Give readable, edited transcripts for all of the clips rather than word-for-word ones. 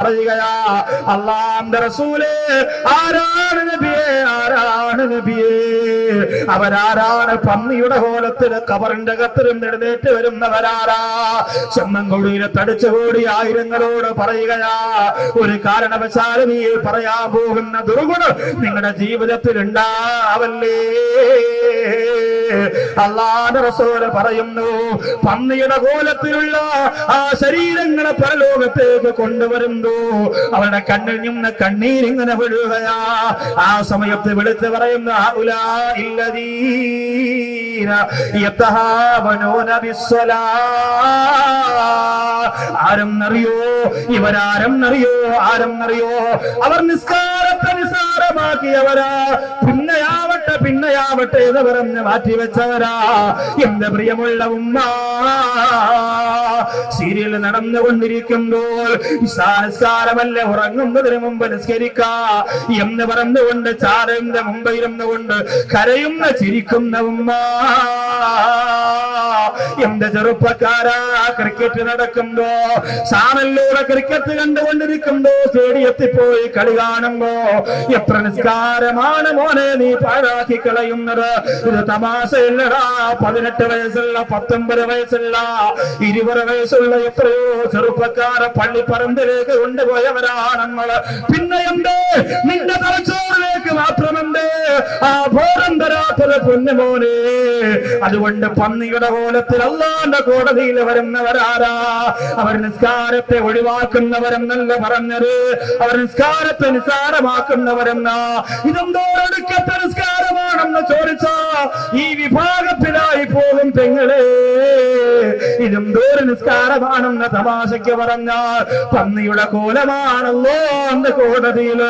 പറയുകയാ, അല്ലാഹുവിന്റെ റസൂലേ, ആരാണ് നബിയേ, ആരാണ് നബിയേ? അവരാരാണ്? പന്നിയുടെ കോലത്തിൽ ഖബറിന്റെ അകത്തിരുന്ന് എഴുന്നേറ്റ് വരുന്നവരാരാ? ചെമ്മൻകൊടിയിലെ തടിച്ചുകൂടി ആയിരങ്ങളോട് പറയുകയാ, ഒരു കാരണവശാലും ഈ പറയാൻ പോകുന്ന ദുർഗുണം നിങ്ങളുടെ ജീവിതത്തിൽ ഉണ്ടാവല്ലേ. അല്ലാഹുവിന്റെ റസൂൽ പറയുന്നു, പന്നിയുടെ കോലത്തിലുള്ള ആ ശരീരങ്ങളെ പരലോകത്തേക്ക് കൊണ്ടുവരുന്നു. അവരുടെ കണ്ണിൽ നിന്ന് കണ്ണീരിങ്ങനെ വീഴുകയാ. ആ സമയത്ത് വിളിച്ച് പറയുന്ന ആരെന്നറിയോ? ഇവരാരെന്നറിയോ? ആരെന്നറിയോ? അവർ നിസ്കാരത്തെ നിസ്സാരമാക്കിയവരാ. പിന്നെയാവട്ടെ എന്ന് പറഞ്ഞ് മാറ്റിവെച്ചവരാ. എന്റെ പ്രിയമുള്ള ഉമ്മ, സീരിയൽ നടന്നുകൊണ്ടിരിക്കുമ്പോൾ നിസ്കാരമല്ല, ഉറങ്ങുന്നതിന് മുമ്പ് നിസ്കരിക്കാ എന്ന് പറഞ്ഞുകൊണ്ട് ചാരന്റെ മുമ്പ് ഇരുന്നുകൊണ്ട് കരയുന്ന ചിരിക്കുന്ന ഉമ്മ. എന്റെ ചെറുപ്പക്കാരാ, ക്രിക്കറ്റ് നടക്കുമ്പോ, ചാനലിലൂടെ ക്രിക്കറ്റ് കണ്ടുകൊണ്ടിരിക്കുമ്പോ, സ്റ്റേഡിയത്തിൽ പോയി കളി കാണുമ്പോ എത്ര നിസ്കാരമാണ് മോനെ നീ പാഴാക്കി കളയുന്നത്? ഇത് തമാശയില്ലടാ. 18 വയസ്സുള്ള, 19 വയസ്സുള്ള, 20 വയസ്സുള്ള എത്രയോ ചെറുപ്പക്കാരെ പള്ളിപ്പറമ്പിലേക്ക് കൊണ്ടുപോയവരാണ് നമ്മള്. പിന്നെ എന്ത്? നിന്റെ തലച്ചോറിലേക്ക് മാത്രമെന്ത് ആ ബോധം തരാത്തത് പൊന്നുമോനെ? അതുകൊണ്ട് പന്നിയുടെ കോലത്തിൽ അല്ലാഹുവിന്റെ കോടതിയിൽ വരുന്നവരാരാ? അവർ നിസ്കാരത്തെ ഒഴിവാക്കുന്നവരെന്നല്ല പറഞ്ഞത്, അവർ നിസ്കാരത്തെ നിസ്സാരമാക്കുന്നവരെന്ന. ഇതെന്തോ ഒടുക്കത്തെ നിസ്കാരമാണെന്ന് ചോദിച്ചാ ഈ വിഭാഗത്തിലായി പോകും പെങ്ങളെ. ഇതെന്തോ നിസ്കാരമാണെന്ന് തമാശയ്ക്ക് പറഞ്ഞാൽ പന്നിയുടെ കോലമാണല്ലോ എന്ന് കോടതിയിൽ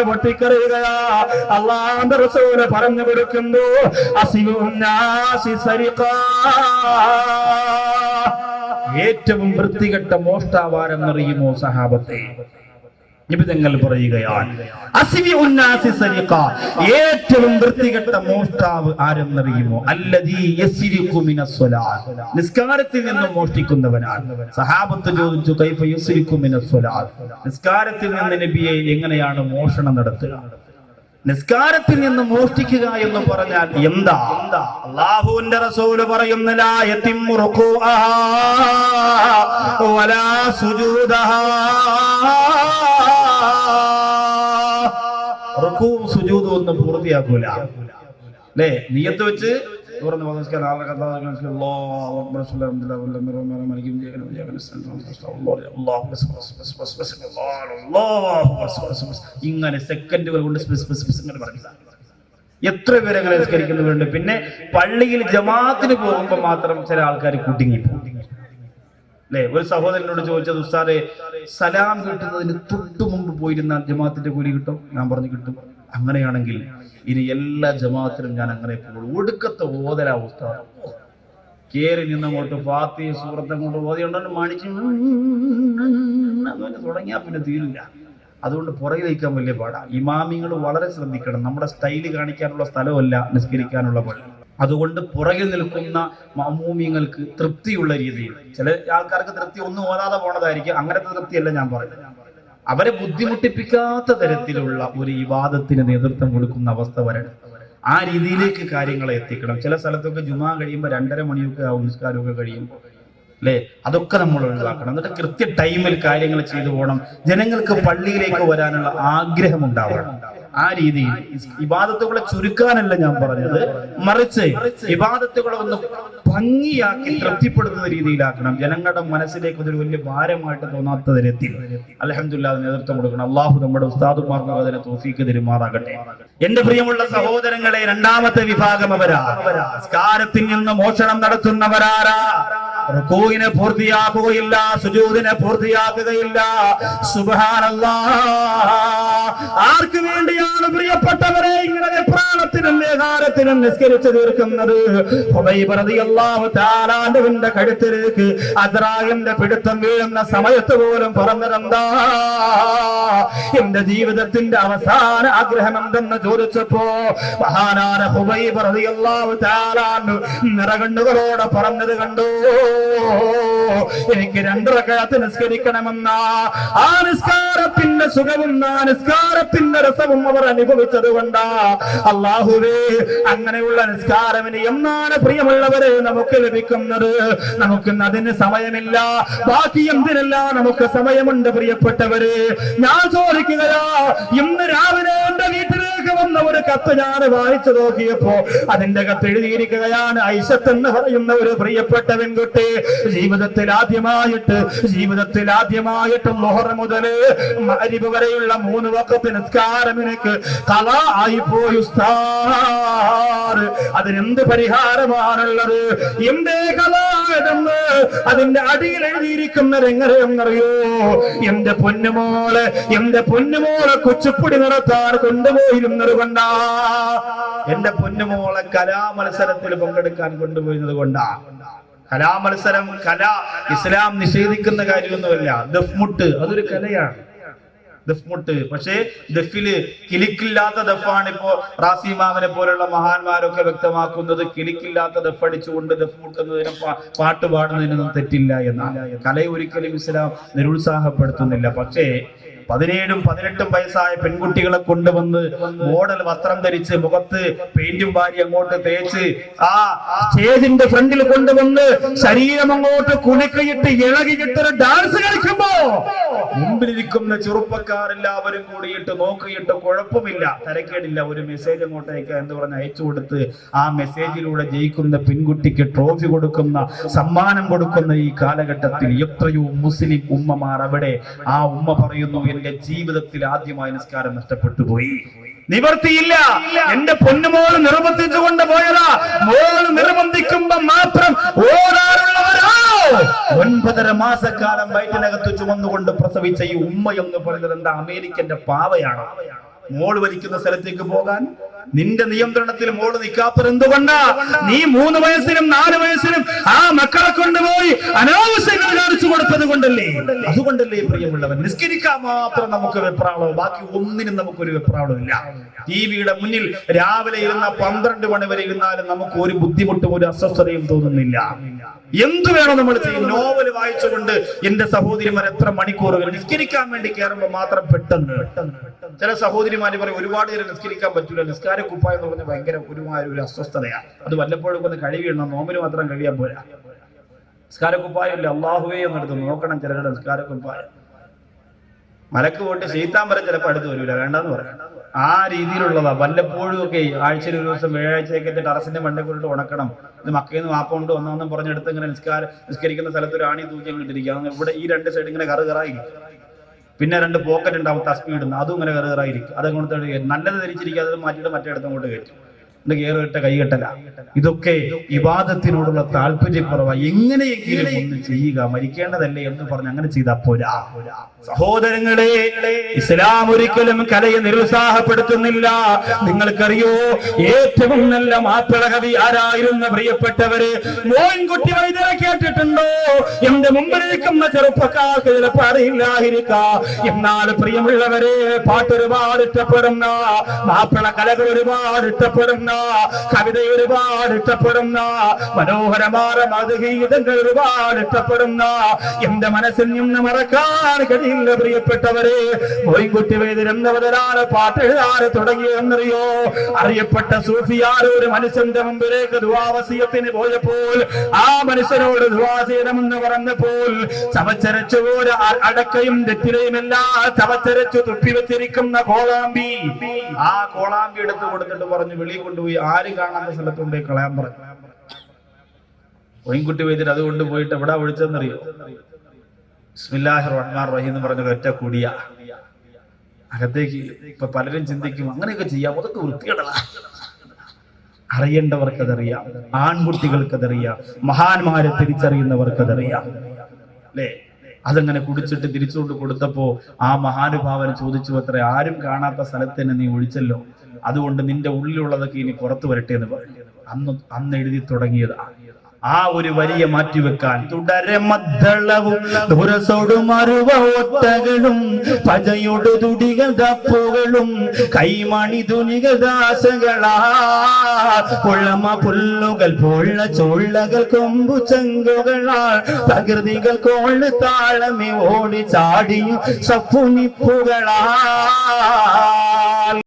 പൊട്ടിക്കറിയുകയാ. അല്ലാഹുവിന്റെ റസൂൽ പറഞ്ഞു കൊടുക്കുന്നു, ഏറ്റവും വൃത്തികെട്ട മോഷ്ടാവാരെന്നറിയുമോ സഹാബത്തെ? നിബിതങ്ങൾ പറയുകയാണ്, ഏറ്റവും വൃത്തികെട്ട മോഷ്ടാവ് ആരെന്നറിയുമോ? അല്ലദീ യസ്രിഖു മിനസ്സലാത്ത്, നിസ്കാരത്തിൽ നിന്ന് മോഷ്ടിക്കുന്നവനാണ്. സഹാബത്ത് ചോദിച്ചു, കൈഫ യസ്രിഖു മിനസ്സലാത്ത്, നിസ്കാരത്തിൽ നിന്ന് നബിയെ എങ്ങനെയാണ് മോഷണം നടത്തുക? നിസ്കാരത്തിൽ നിന്ന് മോഷ്ടിക്കുക എന്ന് പറഞ്ഞാൽ എന്താ? അല്ലാഹുവിന്റെ റസൂൽ പറയുന്നു, ലാ യതിമ്മു റുകൂഅഹാ വലാ സുജൂദഹാ, റുകൂഉം സുജൂദും ഒന്നും പൂർത്തിയാക്കൂല. അല്ലേ? നിയ്യത്ത് വെച്ച് ഇങ്ങനെ സെക്കൻഡുകൾ കൊണ്ട് എത്ര പേര് അങ്ങനെ നിസ്കരിക്കുന്നവരുണ്ട്. പിന്നെ പള്ളിയിൽ ജമാഅത്തിന് പോകുമ്പോൾ മാത്രം ചില ആൾക്കാർ കുടുങ്ങിപ്പോകും. അല്ലെ? ഒരു സഹോദരനോട് ചോദിച്ചത്, ഉസ്താദെ, സലാം കിട്ടുന്നതിന് തൊട്ടു മുമ്പ് പോയിരുന്ന ജമാഅത്തിന്റെ കൂലി കിട്ടും? ഞാൻ പറഞ്ഞു, കിട്ടും. അങ്ങനെയാണെങ്കിൽ ഇനി എല്ലാ ജമാഅത്തിലും ഞാൻ അങ്ങനെ പോകുള്ളൂ. ഒടുക്കത്തെ ഓതലാ ഉസ്താദ്. കേറി നിന്നങ്ങോട്ട് ഫാത്തിഹ സൂറത്ത് അങ്ങോട്ട് ഓതിയുണ്ടോ മണിച്ച് തുടങ്ങിയാ പിന്നെ തീരില്ല. അതുകൊണ്ട് പുറകെ നിൽക്കാൻ വലിയ പാടാ. ഇമാമിങ്ങൾ വളരെ ശ്രദ്ധിക്കണം. നമ്മുടെ സ്റ്റൈല് കാണിക്കാനുള്ള സ്ഥലമല്ല നിസ്കരിക്കാനുള്ള പള്ളി. അതുകൊണ്ട് പുറകിൽ നിൽക്കുന്ന മഅ്മൂമിങ്ങൾക്ക് തൃപ്തിയുള്ള രീതിയിൽ, ചില ആൾക്കാർക്ക് തൃപ്തി ഒന്നും ഓതാതെ പോണതായിരിക്കും. അങ്ങനത്തെ തൃപ്തിയല്ല ഞാൻ പറയുന്നത്. അവരെ ബുദ്ധിമുട്ടിപ്പിക്കാത്ത തരത്തിലുള്ള ഒരു ഇബാദത്തിന് നേതൃത്വം കൊടുക്കുന്ന അവസ്ഥ വരണം. ആ രീതിയിലേക്ക് കാര്യങ്ങളെ എത്തിക്കണം. ചില സ്ഥലത്തൊക്കെ ജുമാ കഴിയുമ്പോൾ 2:30 മണിയൊക്കെ ആവും നിസ്കാരമൊക്കെ കഴിയുമ്പോൾ. അല്ലേ? അതൊക്കെ നമ്മൾ ഒഴിവാക്കണം. എന്നിട്ട് കൃത്യ ടൈമിൽ കാര്യങ്ങൾ ചെയ്തു പോകണം. ജനങ്ങൾക്ക് പള്ളിയിലേക്ക് വരാനുള്ള ആഗ്രഹം ഉണ്ടാവണം. ആ രീതിയിൽ ഇബാദത്തുകളെ ചുരുക്കാനല്ല ഞാൻ പറഞ്ഞത്, മറിച്ച് ഇബാദത്തുകളെ ഒന്ന് ഭംഗിയാക്കി തൃപ്തിപ്പെടുത്തുന്ന രീതിയിലാക്കണം. ജനങ്ങളുടെ മനസ്സിലേക്ക് അതൊരു വലിയ ഭാരമായിട്ട് തോന്നാത്ത തരത്തിൽ അൽഹംദുലില്ലാഹ് നേതൃത്വം കൊടുക്കണം. അള്ളാഹു നമ്മുടെ ഉസ്താദുമാർക്ക് അതിനെ തൗഫീഖ് തരുമാറാകട്ടെ. എന്റെ പ്രിയമുള്ള സഹോദരങ്ങളെ, രണ്ടാമത്തെ വിഭാഗം അവരാ. നിസ്കാരത്തിൽ നിന്ന് മോഷണം നടത്തുന്നവരാരാ? റുകൂഇനെ പൂർത്തിയാക്കുകയില്ല, സുജൂദിനെ പൂർത്തിയാക്കുകയില്ല. സുബ്ഹാനല്ലാഹ്. ആർക്ക് വേണ്ടിയാണ് പ്രിയപ്പെട്ടവരെ ഇങ്ങനെ വെപ്രാളത്തിനും വേഗാരത്തിനും നിസ്കരിച്ചു തീർക്കുന്നത്. ഹുബൈബ് റളിയല്ലാഹു തആല അൻഹുവിന്റെ കഴുത്തിലേക്ക് അസ്റായിലിന്റെ പിടുത്തം വീഴുന്ന സമയത്ത് പോലും പറഞ്ഞതെന്താ? എന്റെ ജീവിതത്തിന്റെ അവസാന ആഗ്രഹം എന്തെന്ന് ചോദിച്ചപ്പോ മഹാനായ ഹുബൈബ് റളിയല്ലാഹു തആല നിറകണ്ണുകളോടെ പറഞ്ഞത് കണ്ടു, എനിക്ക് 2 റക്അത്ത് നിസ്കരിക്കണമെന്ന. ആ നിസ്കാരത്തിന്റെ സുഖവും ആ നിസ്കാരത്തിന്റെ രസവും അവർ അനുഭവിച്ചത് കൊണ്ടാ. അല്ലാഹുവേ, അങ്ങനെയുള്ള നിസ്കാരം ഇനി എന്നാണ് പ്രിയമുള്ളവരെ നമുക്ക് ലഭിക്കുന്നത്? നമുക്ക് അതിന് സമയമില്ല. ബാക്കി എന്തിനല്ല നമുക്ക് സമയമുണ്ട് പ്രിയപ്പെട്ടവര്. ഞാൻ ചോദിക്കുകയാ, ഇന്ന് രാവിലെ എന്റെ വീട്ടിലേക്ക് വന്ന ഒരു കത്ത് ഞാൻ വായിച്ചു നോക്കിയപ്പോ അതിന്റെ കത്ത് എഴുതിയിരിക്കുകയാണ്, ഐഷത്ത് എന്ന് പറയുന്ന ഒരു പ്രിയപ്പെട്ട പെൺകുട്ടി ജീവിതത്തിൽ ആദ്യമായിട്ട് ളുഹർ മുതല് മഗ്രിബ് വരെയുള്ള 3 വഖത്ത് നിസ്കാരം എനിക്ക് ഖളാ ആയിപ്പോയി ഉസ്താദ്. അതിനെന്ത് പരിഹാരമാണുള്ളത്? എന്തേ ഖളായെന്ന് അതിന്റെ അടിയിൽ എഴുതിയിരിക്കുന്നത് എങ്ങനെയെന്നറിയോ? എന്റെ പൊന്നുമോളെ കുച്ചിപ്പുടി നടത്താൻ കൊണ്ടുപോയിരുന്നത് കൊണ്ടാ. എന്റെ പൊന്നുമോളെ കലാമത്സരത്തിൽ പങ്കെടുക്കാൻ കൊണ്ടുപോയിരുന്നത് കൊണ്ടാ. കലാമത്സരം, ഇസ്ലാം നിഷേധിക്കുന്ന കാര്യമൊന്നുമല്ല. ദഫ്മുട്ട് അതൊരു കലയാണ്. ദഫ്മുട്ട്, പക്ഷേ ദഫില് കിലിക്കില്ലാത്ത ദഫാണ്. ഇപ്പോ റാസിമാവിനെ പോലുള്ള മഹാന്മാരൊക്കെ വ്യക്തമാക്കുന്നത് കിലിക്കില്ലാത്ത ദഫ് അടിച്ചുകൊണ്ട് ദഫ് മുട്ടുന്നതിനും പാട്ട് പാടുന്നതിനൊന്നും തെറ്റില്ല എന്നാണ്. കലയെ ഒരിക്കലും ഇസ്ലാം നിരുത്സാഹപ്പെടുത്തുന്നില്ല. പക്ഷേ 17ഉം 18ഉം വയസ്സായ പെൺകുട്ടികളെ കൊണ്ടുവന്ന് മോഡൽ വസ്ത്രം ധരിച്ച് മുഖത്ത് പെയിന്റും വാരി അങ്ങോട്ട് തേച്ച് ആ സ്റ്റേജിന്റെ ഫ്രണ്ടിൽ കൊണ്ടുവന്ന് ശരീരം അങ്ങോട്ട് കുലുക്കയിട്ട് ഇളകിയിട്ട് ഡാൻസ് കളിക്കുമ്പോ മുമ്പിലിരിക്കുന്ന ചെറുപ്പക്കാരെല്ലാവരും കൂടിയിട്ട് നോക്കിയിട്ട് കുഴപ്പമില്ല, തരക്കേടില്ല, ഒരു മെസ്സേജ് അങ്ങോട്ടേക്ക് എന്ന് പറഞ്ഞ് അയച്ചു കൊടുത്ത് ആ മെസ്സേജിലൂടെ ജയിക്കുന്ന പെൺകുട്ടിക്ക് ട്രോഫി കൊടുക്കുന്ന, സമ്മാനം കൊടുക്കുന്ന ഈ കാലഘട്ടത്തിൽ എത്രയോ മുസ്ലിം ഉമ്മമാർ അവിടെ ആ ഉമ്മ പറയുന്നു, എന്റെ ജീവിതത്തിൽ ആദ്യമായി നിസ്കാരം നഷ്ടപ്പെട്ടു പോയി, നിവർത്തിയില്ല, എന്റെ പൊന്നുമോള് നിർബന്ധിച്ചുകൊണ്ട് പോയതാ. മോള് നിർബന്ധിക്കുമ്പോ മാത്രം ഓടാറുള്ളവരാ 9.5 മാസക്കാലം വയറ്റിനകത്ത് ചുമന്നുകൊണ്ട് പ്രസവിച്ച ഈ ഉമ്മ എന്ന് പറയുന്നത് എന്താ അമേരിക്കന്റെ പാവയാണോ? മോള് വലിക്കുന്ന സ്ഥലത്തേക്ക് പോകാൻ നിന്റെ നിയന്ത്രണത്തിൽ മോള് നിക്കാത്തത് എന്തുകൊണ്ടാ? നീ 3 വയസ്സിനും 4 വയസ്സിനും ആ മക്കളെ കൊണ്ടുപോയി അനാവശ്യങ്ങൾ കാണിച്ചു കൊടുത്തത് കൊണ്ടല്ലേ? അതുകൊണ്ടല്ലേ പ്രിയമുള്ളവൻ, നിസ്കരിക്കാൻ മാത്രം നമുക്ക് വെപ്രാളോ, ബാക്കി ഒന്നിനും നമുക്കൊരു വെപ്രാളമില്ല. ടിവിയുടെ മുന്നിൽ രാവിലെ ഇരുന്ന 12 മണി വരെ ഇരുന്നാലും നമുക്ക് ഒരു ബുദ്ധിമുട്ടും ഒരു അസ്വസ്ഥതയും തോന്നുന്നില്ല. എന്തു വേണം നമ്മൾ ചെയ്യും? നോവൽ വായിച്ചുകൊണ്ട് എന്റെ സഹോദരിമാർ എത്ര മണിക്കൂറുകൾ നിസ്കരിക്കാൻ വേണ്ടി കയറുമ്പോൾ മാത്രം പെട്ടെന്ന് ചില സഹോദരിമാര് പറയും ഒരുപാട് നേരം നിസ്കരിക്കാൻ പറ്റൂല, നിസ്കാര കുപ്പായം എന്ന് പറഞ്ഞാൽ ഭയങ്കര ഒരു അസ്വസ്ഥതയാണ്. അത് വല്ലപ്പോഴും ഒന്ന് കഴുകിയിടണം, നോമ്പിന് മാത്രം കഴിയാൻ പോരാ. നിസ്കാര കുപ്പായം ഇല്ല, അള്ളാഹുവേ എന്നെടുത്ത് നോക്കണം ചിലരുടെ നിസ്കാര കുപ്പായം. മലക്ക് പോയിട്ട് ശൈത്താൻ വരെ ചിലപ്പോൾ അടുത്ത് വരൂല, വേണ്ടെന്ന് പറയാം. ആ രീതിയിലുള്ളതാ. വല്ലപ്പോഴും ഒക്കെ ആഴ്ചയിൽ ഒരു ദിവസം വ്യാഴാഴ്ചയൊക്കെ ടെറസിന്റെ മണ്ടേ കൊണ്ടിട്ട് ഉണക്കണം. ഇത് മക്കയിൽ നിന്ന് വാപ്പ കൊണ്ട് ഒന്നാന്നും പറഞ്ഞെടുത്ത് ഇങ്ങനെ നിസ്കരിക്കുന്ന സ്ഥലത്ത് ഒരു ആണി തൂക്കി ഇട്ടിരിക്കുക. ഇവിടെ ഈ 2 സൈഡ് ഇങ്ങനെ കറുകറായിരിക്കും. പിന്നെ 2 പോക്കറ്റ് ഉണ്ടാവും തസ്ബീഹ് ഇടുന്ന, അതും ഇങ്ങനെ കറുകറായിരിക്കും. അതങ്ങോട്ട് നല്ലത് ധരിച്ചിരിക്കുക, അത് മാറ്റിയിട്ട് മറ്റേ അടുത്ത് അങ്ങോട്ട് കയറ്റും. കയറിട്ട കൈകെട്ടല. ഇതൊക്കെ ഇബാദത്തിനോടുള്ള താല്പര്യക്കുറവാ. എങ്ങനെയെങ്കിലും ഒന്ന് ചെയ്യുക, മരിക്കേണ്ടതല്ലേ എന്ന് പറഞ്ഞ് അങ്ങനെ ചെയ്താൽ പോരാ. സഹോദരങ്ങളെ, ഇസ്ലാം ഒരിക്കലും കലയെ നിരുത്സാഹപ്പെടുത്തുന്നില്ല. നിങ്ങൾക്കറിയോ ഏറ്റവും നല്ല മാപ്പിള കവി ആരായിരുന്ന പ്രിയപ്പെട്ടവര്? മോയിൻകുട്ടി വൈദ്യരെ കേട്ടിട്ടുണ്ടോ? എന്റെ മുമ്പിലിരിക്കുന്ന ചെറുപ്പക്കാർക്ക് ചിലപ്പോൾ അറിയില്ലായിരിക്കാം. എന്നാൽ പ്രിയമുള്ളവരെ, പാട്ടൊരുപാട് ഇഷ്ടപ്പെടുന്ന, മാപ്പിള കലകൾ ഒരുപാട് ഇഷ്ടപ്പെടുന്ന, കവിത ഒരുപാട് ഇഷ്ടപ്പെടുന്ന, മനോഹരമായ മധുഗീതങ്ങൾ ഒരുപാട് ഇഷ്ടപ്പെടുന്ന, എന്റെ മനസ്സിൽ നിന്ന് മറക്കാൻ കഴിയില്ല പ്രിയപ്പെട്ടവരെ. മോയിൻകുട്ടി വൈദ്യർ എന്നവരാണ് പാട്ട് എഴുതാൻ തുടങ്ങിയെന്നറിയോ? അറിയപ്പെട്ട സൂഫിയാർ ഒരു മനുഷ്യന്റെ മുമ്പിലേക്ക് ദുആവസിയത്തിന് പോയപ്പോൾ ആ മനുഷ്യനോട് ദുആ ചെയ്യണമെന്ന് പറഞ്ഞപ്പോൾ ചവച്ചരച്ചുപോലെ അടക്കയും തെറ്റിലയും എല്ലാം ചവച്ചരച്ചു തുപ്പി വെച്ചിരിക്കുന്ന കോളാമ്പി, ആ കോളാമ്പി എടുത്തു കൊടുത്തിട്ട് പറഞ്ഞു വെളിയിൽ കൊണ്ടുപോയി ആരും കാണാത്ത സ്ഥലത്ത് കൊണ്ടുപോയി കളയാൻ പറഞ്ഞു. മോയിൻകുട്ടി വൈദ്യർ അതുകൊണ്ട് പോയിട്ട് എവിടാ വിളിച്ചെന്നറിയോ? ബിസ്മില്ലാഹിർ റഹ്മാനിർ റഹീം എന്ന് പറഞ്ഞ ഒറ്റ കൂടിയ അകത്തേക്ക്. ഇപ്പൊ പലരും ചിന്തിക്കും അങ്ങനെയൊക്കെ ചെയ്യാം, അതൊക്കെ വൃത്തികേടാ. അറിയേണ്ടവർക്കതറിയാം, ആൺകുട്ടികൾക്കതറിയാം, മഹാന്മാരെ തിരിച്ചറിയുന്നവർക്കതറിയാം, അല്ലേ? അതങ്ങനെ കുടിച്ചിട്ട് തിരിച്ചുകൊണ്ട് കൊടുത്തപ്പോ ആ മഹാനുഭാവൻ ചോദിച്ചു, അത്ര ആരും കാണാത്ത സ്ഥലത്ത് തന്നെ നീ ഒഴിച്ചല്ലോ, അതുകൊണ്ട് നിന്റെ ഉള്ളിലുള്ളതൊക്കെ ഇനി പുറത്തു വരട്ടെ എന്ന് പറഞ്ഞു. അന്ന് എഴുതി തുടങ്ങിയതാ. ആ ഒരു വരിയെ മാറ്റിവെക്കാൻ തുടരെ മദ്ദളവും ഒറ്റകളും പജയോട് തുടികൾ ദപ്പുകളും കൈമണി തുണികൾ ദാസകളാ പൊള്ളമ പുല്ലുകൾ പൊള്ള ചൊള്ളകൾ കൊമ്പു ചങ്കുകളാൾ പ്രകൃതികൾ കോള് താളമേ ഓടി ചാടിയും സപ്പുനിപ്പുകളാ